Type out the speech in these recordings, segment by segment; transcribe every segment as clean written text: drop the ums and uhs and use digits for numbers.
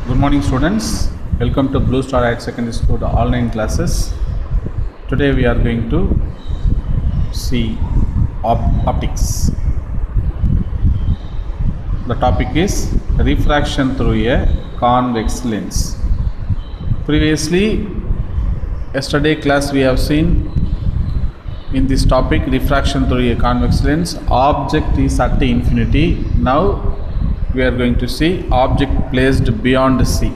Good morning, students. Welcome to Blue Star Higher Secondary School online classes. Today we are going to see optics. The topic is refraction through a convex lens. Previously, yesterday class we have seen in this topic refraction through a convex lens. Object is at infinity. Now we are going to see object placed beyond C.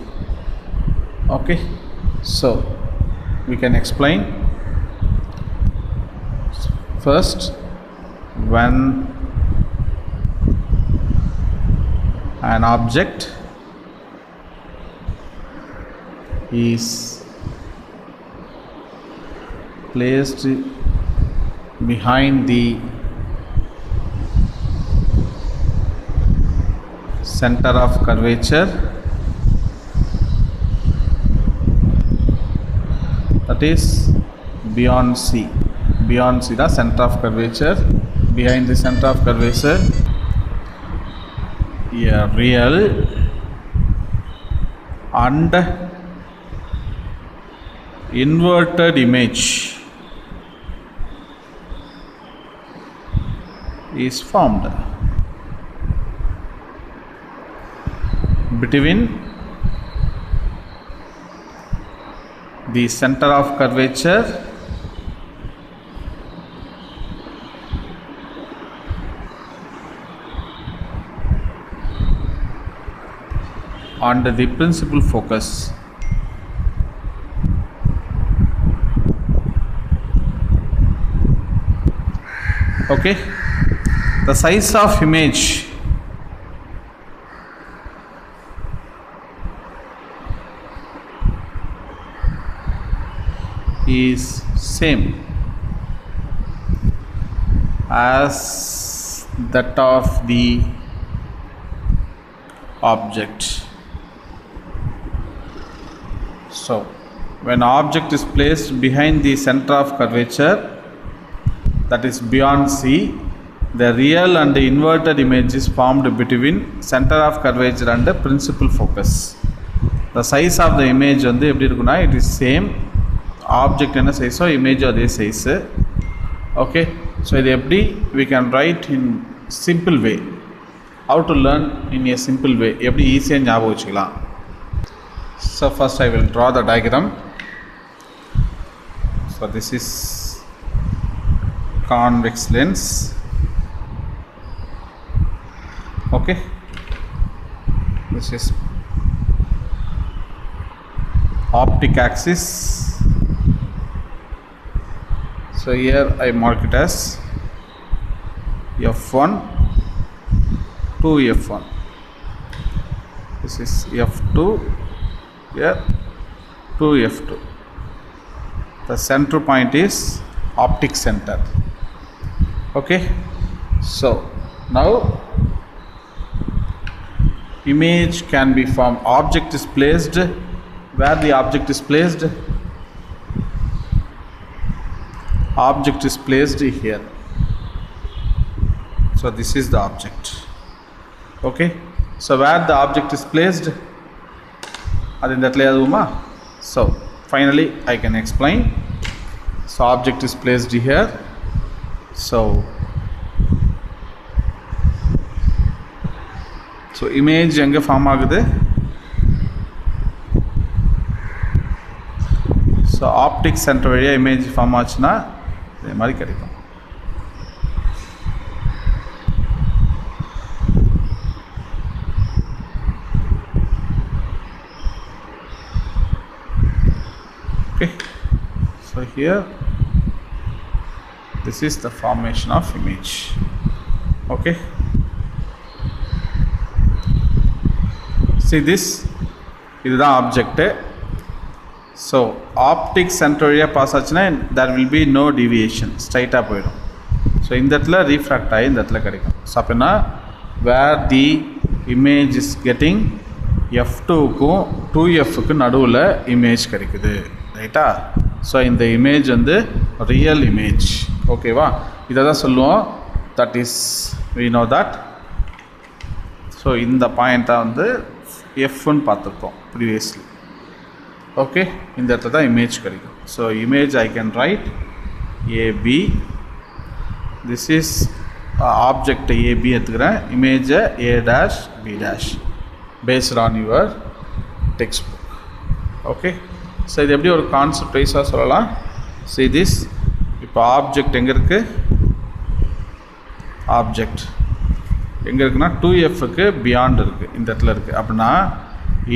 Okay, so we can explain. First, when an object is placed behind the center of curvature, that is beyond C. Beyond C, the center of curvature. Behind the center of curvature, a real and inverted image is formed between the center of curvature and the principal focus. Okay, the size of image is same as that of the object. So when object is placed behind the center of curvature, that is beyond C, the real and the inverted image is formed between center of curvature and the principal focus. The size of the image வந்து எப்படி இருக்குன்னா, it is same. Object என்ன size, image அதே size. Okay, so இது எப்படி we can write in simple way. How to learn in a simple way, எப்படி ஈஸியாக ஞாபகம் வச்சுக்கலாம். So first I will draw the diagram. So this is convex lens. Okay, this is optic axis. So here I mark it as F1 to F1. This is F2 here to F2. The center point is optic center. Okay, so now image can be formed. Object is placed where the object is placed. Object is placed here. So this is the object. Okay, so where the object is placed, so finally I can explain. So object is placed here. So image எங்க form ஆகுது? So optic center வழியா image form ஆச்சுன்னா இதே மாதிரி கிடைக்கும். Okay, so here this is the formation of image. Okay, see this, இதுதான் object. So optic center வழியா pass ஆச்சுன்னா there will be no deviation, ஸ்ட்ரைட்டாக போயிடும். ஸோ இந்த இடத்துல ரீஃப்ராக்ட் ஆகி இந்த இடத்துல கிடைக்கும். ஸோ அப்படின்னா where the image is getting F2க்கும் 2Fக்கு நடுவில் இமேஜ் கிடைக்குது, ரைட்டா? ஸோ இந்த இமேஜ் வந்து ரியல் இமேஜ். ஓகேவா? இதை தான் சொல்லுவோம், that is we know that. So இந்த பாயிண்ட்டாக வந்து எஃப்னு பார்த்துருக்கோம் ப்ரீவியஸ்லி. ஓகே, இந்த இடத்துல தான் இமேஜ் கிடைக்கும். So image I can write AB, this is object AB எடுத்துக்கிறேன், இமேஜை A dash B dash paste on your textbook. Okay, so இது எப்படி ஒரு கான்செப்ட் வைஸாக சொல்லலாம். ஸோ திஸ் இப்போ ஆப்ஜெக்ட் எங்கே இருக்குது, ஆப்ஜெக்ட் எங்கே இருக்குன்னா 2Fக்கு பியாண்ட் இருக்குது, இந்த இடத்துல இருக்குது. அப்படின்னா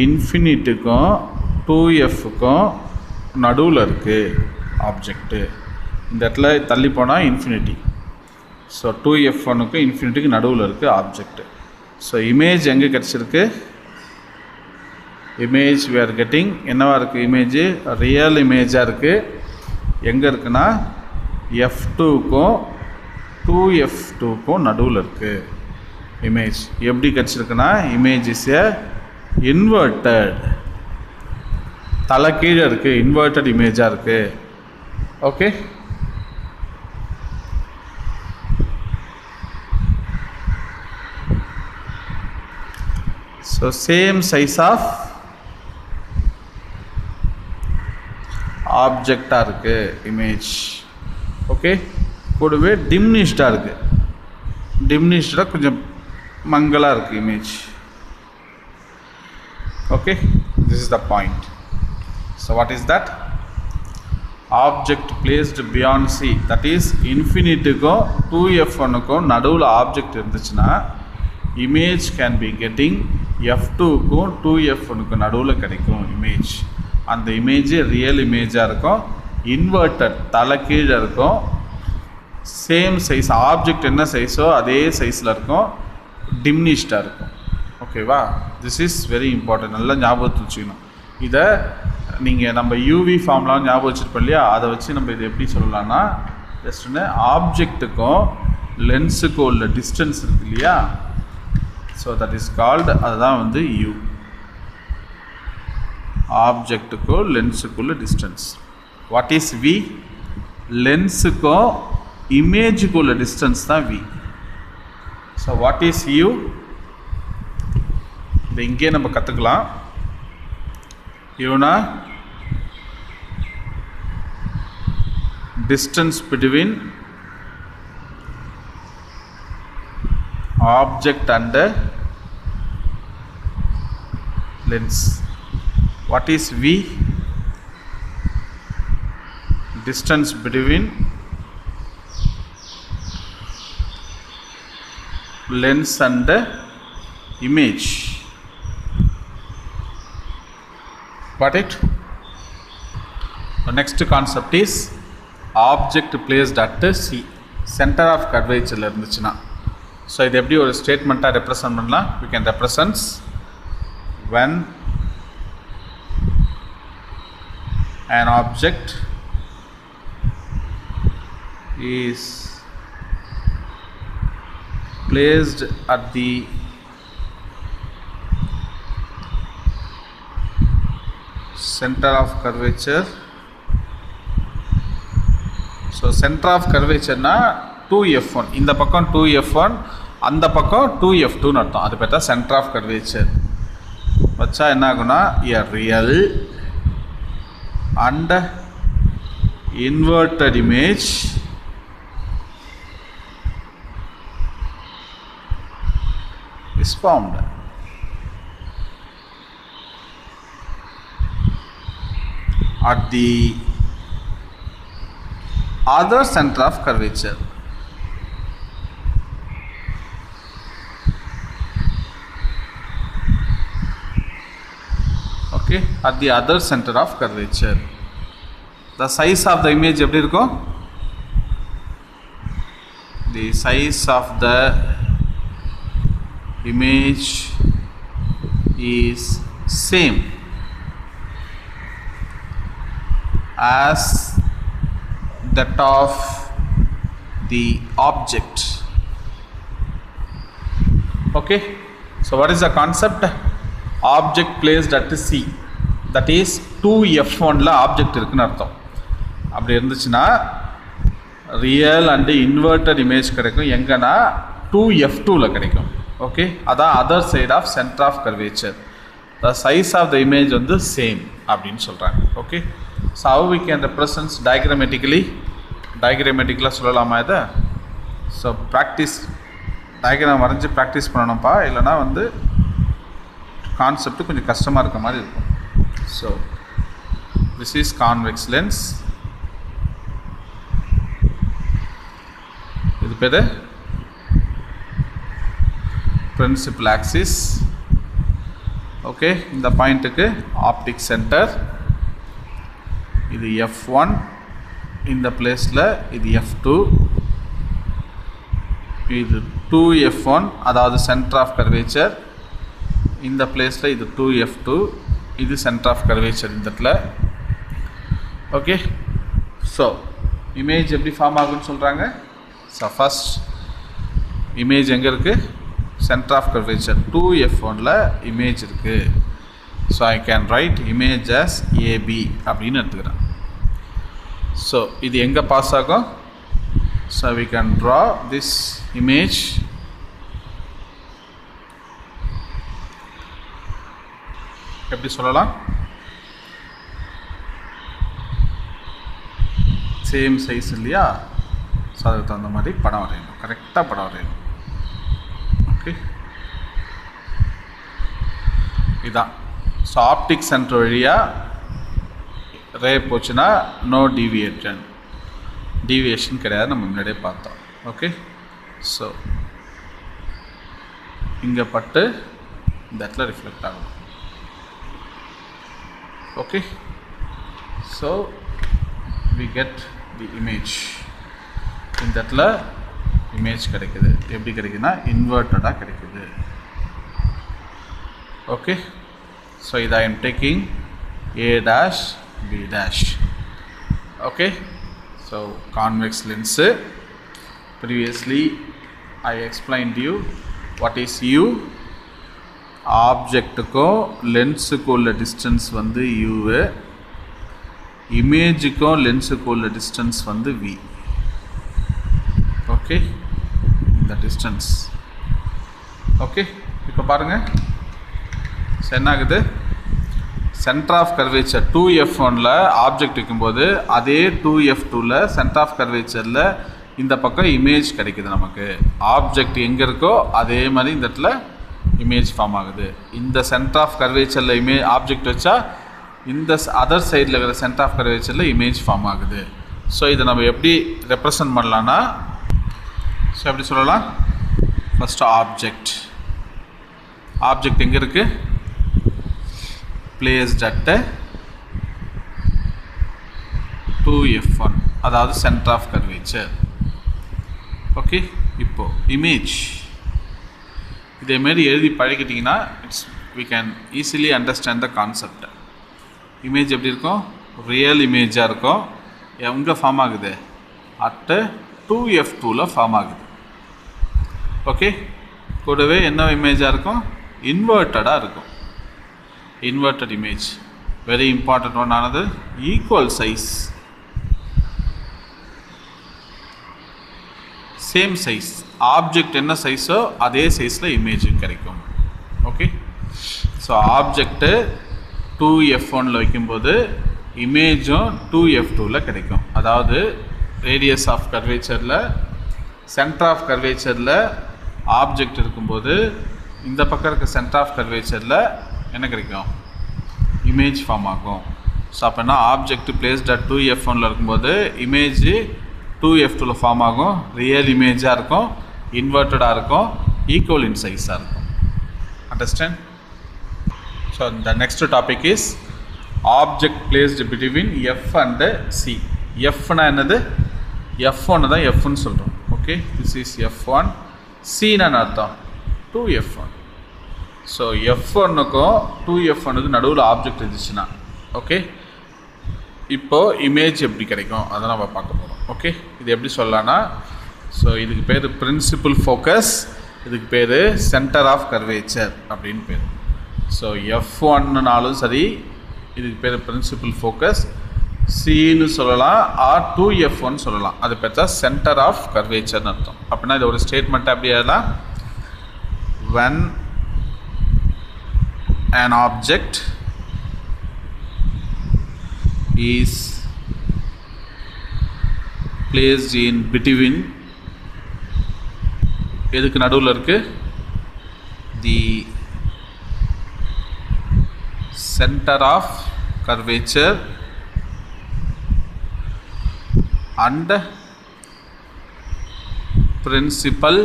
இன்ஃபினிட்டுக்கும் 2Fக்கும் நடுவில் இருக்குது ஆப்ஜெக்ட்டு. இந்த இடத்துல தள்ளி போனால் இன்ஃபினிட்டி. ஸோ 2F1க்கும் இன்ஃபினிட்டிக்கு நடுவில் இருக்குது ஆப்ஜெக்ட்டு. ஸோ இமேஜ் எங்கே கிடச்சிருக்கு, இமேஜ் we are getting என்னவா இருக்குது, இமேஜ் ரியல் இமேஜாக இருக்குது. எங்கே இருக்குன்னா F2க்கும் 2F2க்கும் நடுவில் இருக்குது இமேஜ். எப்படி கிடச்சிருக்குன்னா இமேஜ் இஸ் எ இன்வெர்ட்டட், தலை கீழே இருக்குது, இன்வெர்ட்டட் இமேஜாக இருக்குது. Okay, so same size of ஆப்ஜெக்டாக இருக்குது இமேஜ். ஓகே, கூடவே டிம்னிஷ்டாக இருக்குது, டிம்னிஷ்டாக கொஞ்சம் மங்கலாக இருக்குது image. Okay, this is the point. So what is that, object placed beyond C, that is இன்ஃபினிட்டுக்கும் 2F1க்கும் நடுவில் ஆப்ஜெக்ட் இருந்துச்சுன்னா இமேஜ் கேன் பி கெட்டிங் F2க்கும் 2F1க்கும் நடுவில் கிடைக்கும் இமேஜ். அந்த இமேஜ் ரியல் இமேஜாக இருக்கும், இன்வெர்ட்டட் தலை கீழே இருக்கும், சேம் சைஸ் ஆப்ஜெக்ட் என்ன சைஸோ அதே சைஸில் இருக்கும், டிம்னிஷ்டாக இருக்கும். ஓகேவா, திஸ் இஸ் வெரி இம்பார்ட்டன்ட், நல்லா ஞாபகத்து வச்சுக்கணும். இதை நீங்கள் நம்ம யூவி ஃபார்ம்லாம் ஞாபகம் வச்சுருப்போம் இல்லையா, அதை வச்சு நம்ம இதை எப்படி சொல்லலாம்னா, ஜஸ்ட் ஒன்று ஆப்ஜெக்ட்டுக்கும் லென்ஸுக்கும் உள்ள டிஸ்டன்ஸ் இருக்குது இல்லையா, ஸோ தட் இஸ் கால்டு, அதுதான் வந்து யூ. ஆப்ஜெக்ட்டுக்கும் லென்ஸுக்குள்ள டிஸ்டன்ஸ். வாட் இஸ் வி, லென்ஸுக்கும் இமேஜுக்குள்ள டிஸ்டன்ஸ் தான் V. So what is U, இதை இங்கே நம்ம கற்றுக்கலாம். யூனா distance between object and lens. What is V? Distance between lens and image. Got it? The next concept is object placed at C, center of curvature இருந்துச்சுன்னா. So இது எப்படி ஒரு ஸ்டேட்மெண்ட்டாக represent பண்ணலாம், we can represent when an object is placed at the center of curvature. So centre of கர்வேச்சர்னா 2F1, இந்த பக்கம் 2F1, அந்த பக்கம் 2F2ன்னு அர்த்தம். அது பார்த்தா சென்டர் ஆஃப் கர்வேச்சர் வச்சா என்ன ஆகுனா, எ real and inverted image is formed. At the other center of curvature. Okay, at the other center of curvature. The size of the image எப்படி இருக்கும், the size of the image is same as that of the object. Okay, so what is the concept, object placed at C, that is 2F1 ல object இருக்குன்னு அர்த்தம். அப்படி இருந்துச்சுன்னா real and inverted image கிடைக்கும், எங்கன்னா 2F2 ல கிடைக்கும். Okay, அதான் other side of centre of curvature. the size of the image வந்து same அப்படின்னு சொல்கிறாங்க. Okay, so how we can represent diagrammatically சொல்லலாமா இதை? ஸோ ப்ராக்டிஸ் டயக்ராம் வரைஞ்சி ப்ராக்டிஸ் பண்ணணும்ப்பா, இல்லைனா வந்து கான்செப்ட் கொஞ்சம் கஷ்டமாக இருக்க மாதிரி இருக்கும். So this is convex lens, இது பேர் principal axis. ஓகே, இந்த பாயிண்ட்டுக்கு ஆப்டிக் சென்டர், இது F1, இந்த பிளேஸில் இது F2, இது 2F1 அதாவது சென்டர் ஆஃப் கர்வேச்சர், இந்த பிளேஸில் இது 2F2, இது சென்டர் ஆஃப் கர்வேச்சர் இந்த இடத்துல. ஓகே, ஸோ இமேஜ் எப்படி ஃபார்ம் ஆகுன்னு சொல்கிறாங்க. ஸோ ஃபஸ்ட் இமேஜ் எங்கே இருக்குது? சென்டர் ஆஃப் கர்வேச்சர் 2F1ல இமேஜ் இருக்குது. So I can right image as AB அப்படின்னு எடுத்துக்கிறேன். ஸோ இது எங்கே பாஸ் ஆகும்? So we can draw this image எப்படி சொல்லலாம்? சேம் சைஸ் இல்லையா? ஸோ அதுக்கு தகுந்த மாதிரி படம் வரையணும், கரெக்டாக படம் வரையணும். ஓகே, இதுதான். ஸோ ஆப்டிக் சென்டர் வழியாக ரே போச்சுன்னா நோ டீவியேஷன் கிடையாது, நம்ம முன்னாடியே பார்த்தோம். ஓகே, ஸோ இங்கே பட்டு இந்த இடத்துல ரிஃப்ளெக்ட் ஆகும். Okay, so we get the image. இந்த இடத்துல இமேஜ் கிடைக்குது. எப்படி கிடைக்குதுன்னா இன்வெர்ட்டடாக கிடைக்குது. ஓகே, ஸோ இதை ஐ am taking A dash B dash. Okay, so convex lens. Previously I explained you what is U. ஆப்ஜெக்ட்டுக்கும் லென்ஸுக்கும் உள்ள டிஸ்டன்ஸ் வந்து U, இமேஜுக்கும் லென்ஸுக்கும் உள்ள டிஸ்டன்ஸ் வந்து V. ஓகே, இந்த டிஸ்டன்ஸ். ஓகே, இப்போ பாருங்கள் என்ன ஆகுது? சென்டர் ஆஃப் கர்வேச்சர் 2F1ல ஆப்ஜெக்ட் வைக்கும்போது அதே 2F2ல சென்டர் ஆஃப் கர்வேச்சரில் இந்த பக்கம் இமேஜ் கிடைக்குது நமக்கு. ஆப்ஜெக்ட் எங்கே இருக்கோ அதே மாதிரி இந்த இடத்துல இமேஜ் ஃபார்ம் ஆகுது. இந்த சென்டர் ஆஃப் கர்வேச்சரில் ஆப்ஜெக்ட் வச்சா இந்த அதர் சைடில் இருக்கிற சென்டர் ஆஃப் கர்வேச்சரில் இமேஜ் ஃபார்ம் ஆகுது. ஸோ இதை நம்ம எப்படி ரெப்ரசன்ட் பண்ணலான்னா, ஸோ எப்படி சொல்லலாம்? ஃபஸ்ட்டு ஆப்ஜெக்ட் எங்கே இருக்குது? பிளேஸ்ட் அட் 2F1 அதாவது சென்டர் ஆஃப் கர்வேச்சர். ஓகே, இப்போது இமேஜ் இதேமாரி எழுதி பழகிட்டிங்கன்னா we can easily understand the concept. இமேஜ் எப்படி இருக்கும்? ரியல் இமேஜாக இருக்கும். எங்கே ஃபார்ம் ஆகுது? அட் 2F2ல ஃபார்ம் ஆகுது. ஓகே, கூடவே என்ன இமேஜாக இருக்கும்? இன்வெர்ட்டடாக இருக்கும். Inverted image very important one ஆனது. Equal size, same size, object என்ன சைஸோ அதே சைஸில் இமேஜும் கிடைக்கும். ஓகே, ஸோ ஆப்ஜெக்ட்டு 2F1ல வைக்கும்போது இமேஜும் 2F2ல கிடைக்கும். அதாவது ரேடியஸ் ஆஃப் கர்வேச்சரில் சென்டர் ஆஃப் கர்வேச்சரில் ஆப்ஜெக்ட் இருக்கும்போது இந்த பக்கம் இருக்க சென்டர் ஆஃப் கர்வேச்சரில் என்ன கிடைக்கும்? இமேஜ் ஃபார்ம் ஆகும். ஸோ அப்போனா ஆப்ஜெக்ட் பிளேஸ்ட் அட் 2F1ல இருக்கும்போது இமேஜ் 2F2ல ஃபார்ம் ஆகும். ரியல் இமேஜாக இருக்கும், இன்வெர்ட்டடாக இருக்கும், ஈக்குவல் இன் சைஸாக இருக்கும். Understand? So the next topic is object placed between F and C. Fனா என்னது? F1 தான் Fன்னு சொல்கிறோம். Okay, this is F1. Cனா அர்த்தம் 2F1. ஸோ F1க்கும் 2F1க்கு நடுவில் ஆப்ஜெக்ட் இருந்துச்சுன்னா ஓகே, இப்போது இமேஜ் எப்படி கிடைக்கும் அதை நம்ம பார்க்க போகிறோம். ஓகே, இது எப்படி சொல்லலான்னா, ஸோ இதுக்கு பேர் பிரின்சிபல் ஃபோக்கஸ், இதுக்கு பேர் சென்டர் ஆஃப் கர்வேச்சர் அப்படின்னு பேர். ஸோ F1னாலும் சரி, இதுக்கு பேர் பிரின்சிபல் ஃபோக்கஸ், சின்னு சொல்லலாம், ஆர் 2F1 சொல்லலாம். அது பார்த்தா சென்டர் ஆஃப் கர்வேச்சர்னு அர்த்தம். அப்படின்னா இது ஒரு ஸ்டேட்மெண்ட்டை அப்படி எழுதலாம். when an object is placed in between எதுக்கு நடுவில் இருக்கு the center of curvature and principal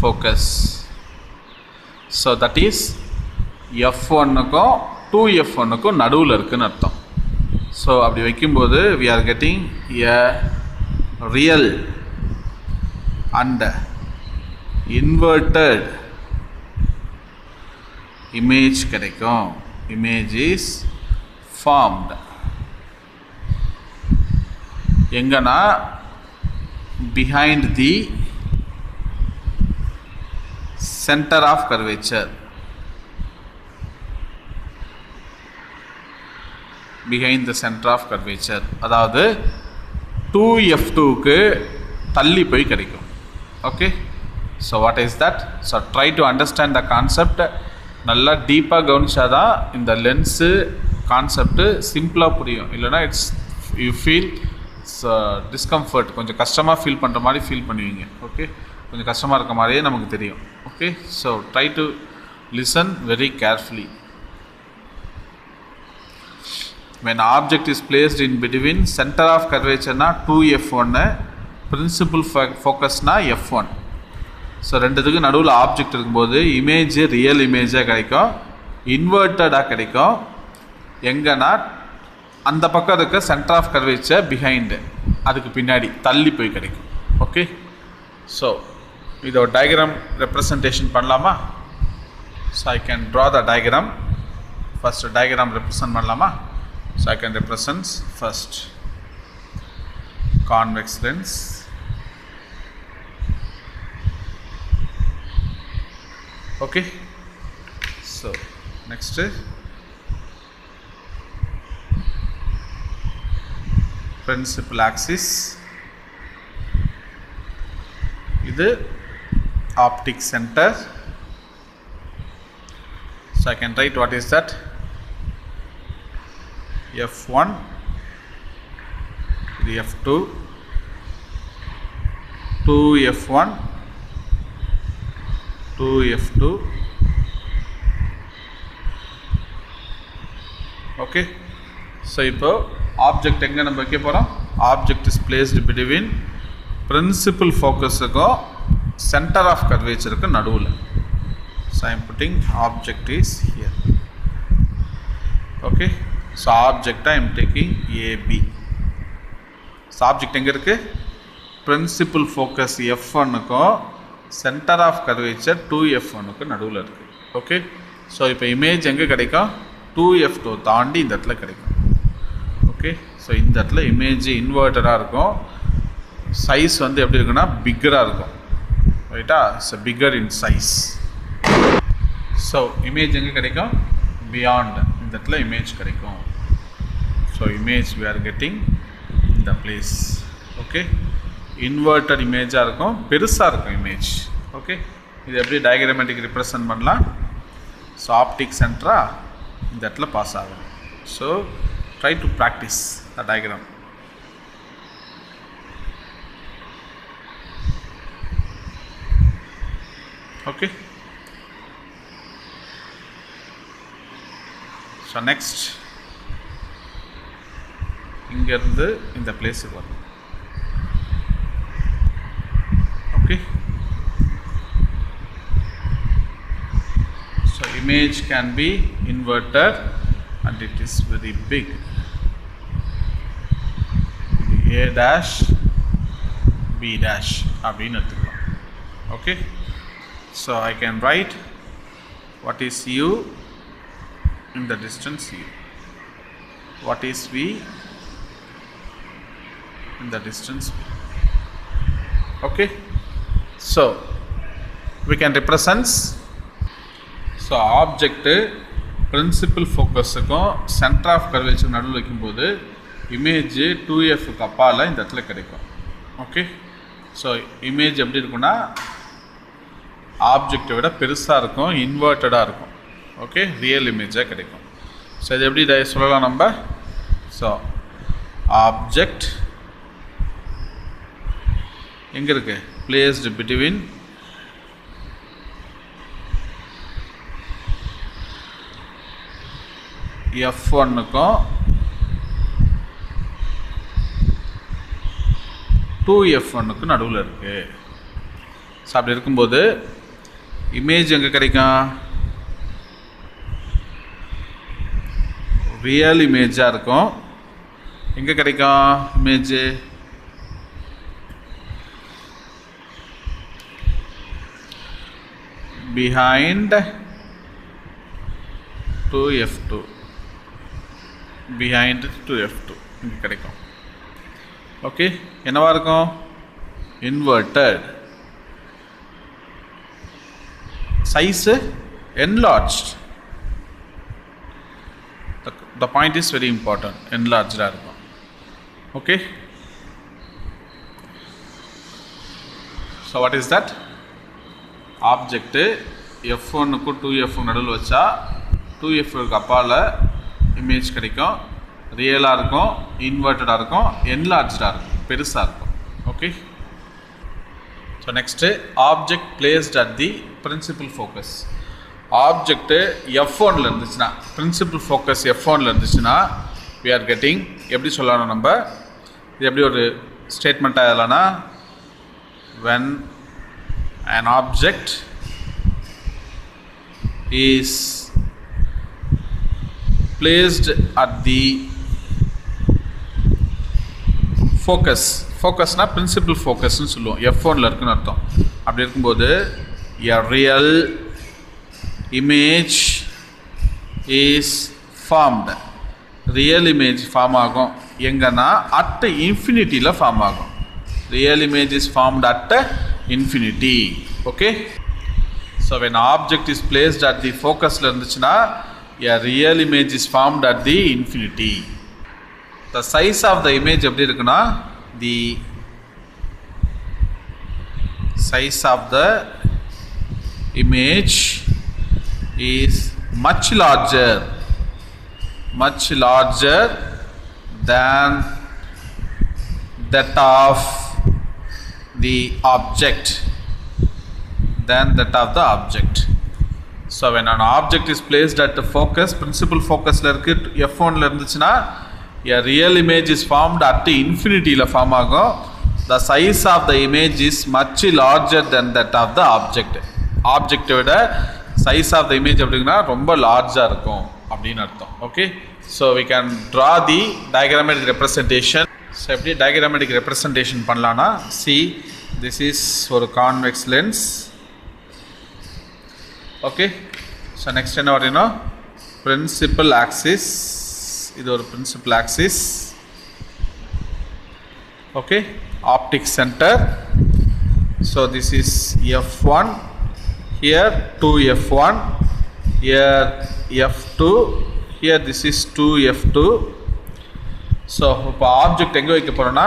focus. So that is f1க்கும் 2f1க்கும் நடுவில் இருக்குன்னு அர்த்தம். ஸோ அப்படி வைக்கும்போது we are getting a real and inverted image கிடைக்கும். Image is formed. எங்கன்னா behind the center of curvature. Behind the center of curvature. அதாவது 2f2க்கு தள்ளி போய் கிடைக்கும். Okay. So what is that? So try to understand the concept. நல்லா டீப்பாக கவனிச்சாதான் இந்த lens concept சிம்பிளாக புரியும். இல்லைனா இட்ஸ் யூ ஃபீல் டிஸ்கம்ஃபர்ட், கொஞ்சம் கஷ்டமாக ஃபீல் பண்ணுற மாதிரி ஃபீல் பண்ணுவீங்க. ஓகே, கொஞ்சம் கஷ்டமாக இருக்க மாதிரியே நமக்கு தெரியும். Okay, so try to listen very carefully. when object is placed in between center of curvature na 2f1, principal focus na f1. So ரெண்டுத்துக்கு நடுவில் ஆப்ஜெக்ட் இருக்கும்போது இமேஜ் ரியல் இமேஜாக கிடைக்கும், இன்வெர்ட்டடாக கிடைக்கும். எங்கன்னா அந்த பக்கம் இருக்க சென்டர் ஆஃப் கர்வேச்சர் பிஹைண்டு, அதுக்கு பின்னாடி தள்ளி போய் கிடைக்கும். ஓகே, ஸோ இதோட டயக்ராம் ரெப்ரசன்டேஷன் பண்ணலாமா? So I can draw the diagram. First diagram represent பண்ணலாமா? So I can represent first convex lens. Okay, so next principal axis, இது optic center. So I can write what is that, f1, இது f2, 2f1, 2f2. Okay, so இப்போ object எங்கே நம்ம வைக்க போகிறோம்? Object is placed between principal ஃபோக்கஸுக்கும் centre of கர்வேச்சருக்கும் நடுவில். So I am putting object is here. Okay, so object I am taking AB. So object எங்கே இருக்குது? பிரின்சிபல் ஃபோக்கஸ் f1க்கும் சென்டர் ஆஃப் கர்வேச்சர் 2f1க்கு நடுவில் இருக்குது. ஓகே, ஸோ இப்போ இமேஜ் எங்கே கிடைக்கும்? 2f2 தாண்டி இந்த இடத்துல கிடைக்கும். ஓகே, ஸோ இந்த இடத்துல இமேஜ் இன்வெர்ட்டடாக இருக்கும். சைஸ் வந்து எப்படி இருக்குன்னா பிக்கராக இருக்கும். ரைட்டா? So bigger in size. So image எங்கே கிடைக்கும்? பியாண்ட் இந்த இடத்துல இமேஜ் கிடைக்கும். So image we are getting in the place. Okay, inverted இமேஜாக இருக்கும், பெருசாக இருக்கும் இமேஜ். ஓகே, இது எப்படி டயக்ராமேட்டிக் ரிப்ரசன்ட் பண்ணலாம்? ஸோ ஆப்டிக் சென்டராக இந்த இடத்துல பாஸ் ஆகும். So try to practise the diagram. Okay, so next இங்கேருந்து இந்த பிளேஸுக்கு வரும். Okay, so image can be inverted and it is very big. A dash B dash அப்படின்னு எடுத்துக்கலாம். Okay, so I can write what is U in the distance U, what is V in the distance V. Okay, so we can represent. So object principal focusக்கும் center of curvature நடுவில் வைக்கும்போது image 2f அப்பால் இந்த இடத்துல கிடைக்கும். Okay, so image எப்படி இருக்குன்னா ஆப்ஜெக்டை விட பெருசாக இருக்கும், இன்வெர்ட்டடாக இருக்கும். ஓகே, ரியல் இமேஜாக கிடைக்கும். ஸோ இது எப்படி சொல்லலாம் நம்ம? ஸோ ஆப்ஜெக்ட் எங்கே இருக்கு? பிளேஸ்டு பிட்வீன் F1க்கும் 2F1க்கு நடுவில் இருக்குது. ஸோ அப்படி இருக்கும்போது இமேஜ் எங்கே கிடைக்கும்? ரியல் இமேஜாக இருக்கும். எங்கே கிடைக்கும் image? Behind 2F2, behind 2F2 இங்கே கிடைக்கும். ஓகே, என்னவா இருக்கும்? Inverted. Size enlarged. The point is very important. Enlarged இருக்கும். Okay, so what is that? Object F1க்கும் 2F நடுவில் வச்சா 2F அப்பால் இமேஜ் கிடைக்கும். ரியலாக இருக்கும், இன்வெர்ட்டடாக இருக்கும், என்லார்ஜாக இருக்கும், பெருசாக இருக்கும். Okay, so next object placed at the principal focus. Object F1ல் இருந்துச்சுன்னா, பிரின்சிபல் ஃபோக்கஸ் F1ல் இருந்துச்சுன்னா we are getting, எப்படி சொல்லணும் நம்ம? இது எப்படி ஒரு ஸ்டேட்மெண்ட்டாக இல்லைனா, when an object is placed at the focus, ஃபோக்கஸ்னா பிரின்சிபல் ஃபோக்கஸ்ன்னு சொல்லுவோம், F1ல் இருக்குன்னு அர்த்தம். அப்படி இருக்கும்போது a real image is formed. Real image form ஆகும் எங்கன்னா அட் இன்ஃபினிட்டியில் ஃபார்ம் ஆகும். Real image is formed at infinity. Okay, so when object is placed at the focusல இருந்துச்சுன்னா a real image is formed at the infinity. The size of the image எப்படி இருக்குன்னா, the size of the image is much larger than that of the object. So when an object is placed at the focus, principal focusல இருக்கு F1ல இருந்துச்சுன்னா a real image is formed at infinity ல form ஆகும். The size of the image is much larger than that of the object. ஆப்ஜெக்டை விட size of the image அப்படின்னா ரொம்ப லார்ஜாக இருக்கும் அப்படின்னு அர்த்தம். Okay, so we can draw the diagrammatic representation. So எப்படி diagrammatic representation பண்ணலான்னா, see, this is ஒரு convex lens. Okay, so next என்ன வரீங்கன்னா, பிரின்சிபல் ஆக்சிஸ், இது ஒரு principal axis. Okay, optic centre. So this is F1, here 2F1, here F2, here this is 2F2. ஸோ இப்போ object எங்கே வைக்க போகிறோன்னா,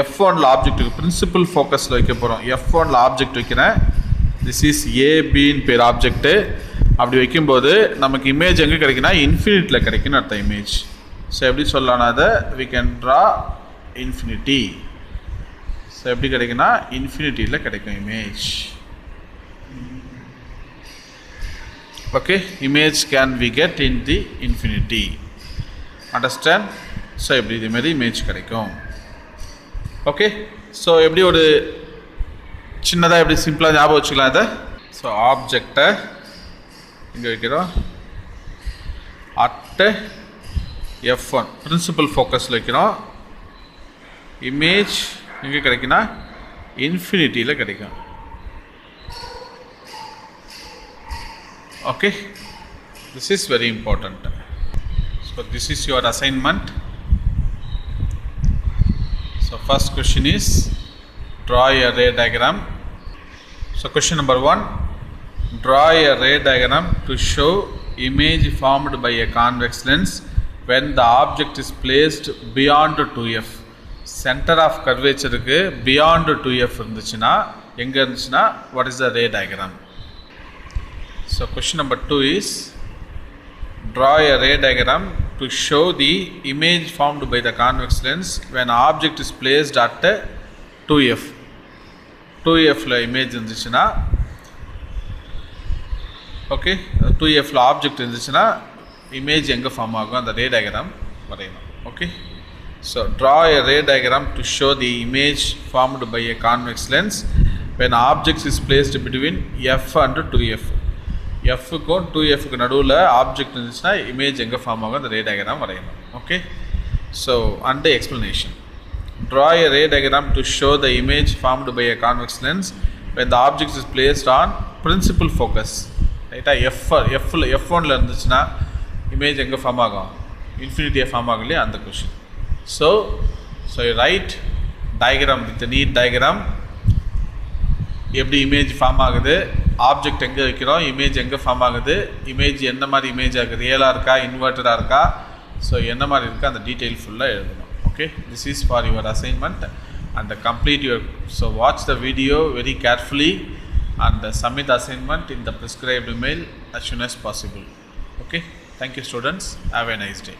F1ல் ஆப்ஜெக்ட் பிரின்சிபல் ஃபோக்கஸில் வைக்க போகிறோம். F1ல் ஆப்ஜெக்ட் வைக்கிறேன். திஸ் இஸ் ஏபின்னு பேர் ஆப்ஜெக்ட்டு. அப்படி வைக்கும்போது நமக்கு இமேஜ் எங்கே கிடைக்குன்னா இன்ஃபினிட்டியில் கிடைக்குன்னு அர்த்தம் இமேஜ். ஸோ எப்படி சொல்லலாம்னா அதை we can draw infinity. So எப்படி கிடைக்குன்னா இன்ஃபினிட்டியில் கிடைக்கும் image. Okay, image can we get in the infinity. Understand? So எப்படி இதேமாரி இமேஜ் கிடைக்கும். ஓகே, ஸோ எப்படி ஒரு சின்னதாக எப்படி சிம்பிளாக ஞாபகம் வச்சுக்கலாம் இதை. ஸோ ஆப்ஜெக்டை இங்கே வைக்கிறோம் அட் F1 பிரின்சிபல் ஃபோக்கஸில் வைக்கிறோம். இமேஜ் எங்கே கிடைக்குன்னா இன்ஃபினிட்டியில் கிடைக்கும். Okay, this is very important. So this is your assignment. So first question is draw a ray diagram. So question number 1, draw a ray diagram to show image formed by a convex lens when the object is placed beyond 2F. Center of curvature க்கு beyond 2F இருந்துச்சுன்னா எங்க இருந்துச்சுன்னா what is the ray diagram? So question number 2 is draw a ray diagram to show the image formed by the convex lens when object is placed at 2f. 2f ல image இருந்துச்சுன்னா okay 2f ல object இருந்துச்சுன்னா image எங்கே form ஆகும் அந்த ரே diagram வரையணும். Okay, so draw a ray diagram to show the image formed by a convex lens when object is placed between f and 2f. எஃப்க்கும் 2fக்கு நடுவில் object இருந்துச்சுன்னா image எங்கே form ஆகும் அந்த ரே டயக்ராம் வரையணும். Okay, so and explanation. Draw a ray diagram to show the image formed by a convex lens when the object is placed on principal focus. ரைட்டா, F1ல இருந்துச்சுன்னா image எங்கே form ஆகும், இன்ஃபினிட்டியாக form ஆகும் இல்லையா, அந்த question. So right diagram with NEET diagram, எப்படி image form ஆகுது, object எங்கே வைக்கிறோம், இமேஜ் எங்கே ஃபார்ம் ஆகுது, இமேஜ் என்ன மாதிரி இமேஜ் ஆகுது, ரியலாக இருக்கா இன்வெர்ட்டடாக இருக்கா, ஸோ என்ன மாதிரி இருக்கா அந்த டீட்டெயில் ஃபுல்லாக எழுதணும். Okay, this is for your assignment and complete your, so watch the video very carefully and submit the assignment in the prescribed email as soon as possible. Okay, thank you students, have a nice day.